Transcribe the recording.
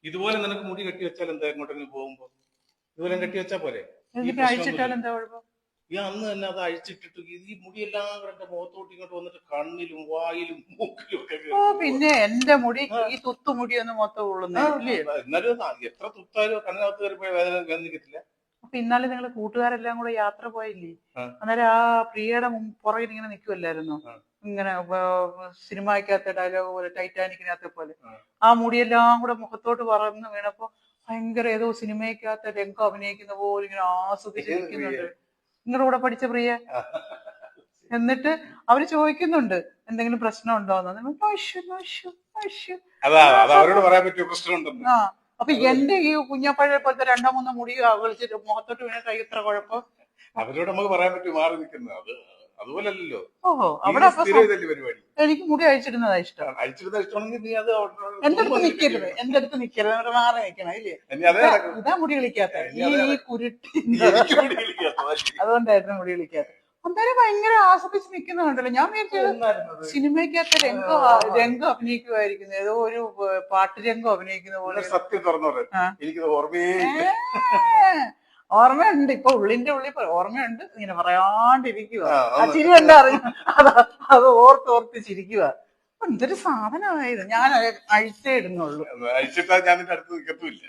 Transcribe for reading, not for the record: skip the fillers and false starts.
ഇതുപോലെ നിനക്ക് മുടി കെട്ടി വെച്ചാൽ എന്താ എങ്ങോട്ടെങ്കിലും പോകുമ്പോ ഇതുപോലെ കെട്ടി വെച്ചാ പോരെ? അഴിച്ചിട്ടാൽ എന്താ കുഴപ്പം? ഈ അന്ന് തന്നെ അത് അഴിച്ചിട്ടിട്ട് ഈ മുടിയെല്ലാം കൂടെ എന്റെ മുഖത്തോട്ട് ഇങ്ങോട്ട് വന്നിട്ട് കണ്ണിലും വായിലും മൂക്കിലും ഒക്കെ ഓ പിന്നെ എന്റെ മുടി ഈ തുത്തുമുടിയൊന്നും മൊത്തം കൊള്ളുന്നില്ലേ? എന്നാലും എത്ര തുത്താലും കണ്ണിനകത്ത് കയറിപ്പോയ വേദന വേദനിക്കത്തില്ല. അപ്പൊ ഇന്നാലും നിങ്ങള് കൂട്ടുകാരെല്ലാം കൂടെ യാത്ര പോയില്ലേ? അന്നേരം ആ പ്രിയയുടെ പുറകിൽ ഇങ്ങനെ നിൽക്കുമല്ലായിരുന്നോ? ഇങ്ങനെ സിനിമയ്ക്കകത്തെ ഡയലോഗ് പോലെ, ടൈറ്റാനിക്കിനകത്തെ പോലെ ആ മുടിയെല്ലാം കൂടെ മുഖത്തോട്ട് പറന്ന് വീണപ്പോ ഭയങ്കര ഏതോ സിനിമയ്ക്കകത്തെ രംഗം അഭിനയിക്കുന്ന പോലെ ഇങ്ങനെ ആസ്വദിച്ചിരിക്കുന്നുണ്ട്. നിങ്ങളുടെ കൂടെ പഠിച്ച പ്രിയ. എന്നിട്ട് അവര് ചോദിക്കുന്നുണ്ട് എന്തെങ്കിലും പ്രശ്നം ഉണ്ടോന്ന്. ആ അപ്പൊ എന്റെ ഈ കുഞ്ഞപ്പഴയെ പോലത്തെ 2-3 മുടി കളിച്ചിട്ട് മുഖത്തോട്ട് വീണ കൈ ഇത്ര കുഴപ്പം? അവരോട് നമുക്ക് പറയാൻ പറ്റും മാറി നിൽക്കുന്നത്. അതുപോലല്ലോ. ഓഹോ, അവിടെ എനിക്ക് മുടി അഴിച്ചിടുന്നതാ ഇഷ്ടം. അഴിച്ചിടുന്ന ഇഷ്ടമാണെങ്കിൽ നീ അത് എന്റെ അടുത്ത് നിക്കരുത്, എന്റെ അടുത്ത് നിക്കരുത്, മാറി നിക്കണം ഇല്ലേ? ഇതാ മുടി കളിക്കാത്ത ഈ കുരുട്ടി. അതുകൊണ്ടായിരുന്നു മുടി കളിക്കാത്ത. അന്നേരം ഭയങ്കര ആസ്വദിച്ച് നിൽക്കുന്നുണ്ടല്ലോ. ഞാൻ വിചാരിച്ചത് സിനിമയ്ക്കകത്ത് രംഗം അഭിനയിക്കുമായിരിക്കുന്നു, ഏതോ ഒരു പാട്ട് രംഗം അഭിനയിക്കുന്ന പോലെ. സത്യം തുറന്നു എനിക്ക് ഓർമ്മയുണ്ട്, ഇപ്പൊ ഉള്ളിന്റെ ഉള്ളിൽ ഓർമ്മയുണ്ട്. ഇങ്ങനെ പറയാണ്ടിരിക്കുക, ആ ചിരി എന്താ അറിഞ്ഞു, അത് ഓർത്ത് ചിരിക്കുക. എന്തൊരു സാധനമായത്. ഞാൻ അഴിച്ചേ ഇടുന്നുള്ളൂ. അഴിച്ചിട്ടാ ഞാൻ അടുത്ത് നിൽക്കത്തുമില്ല.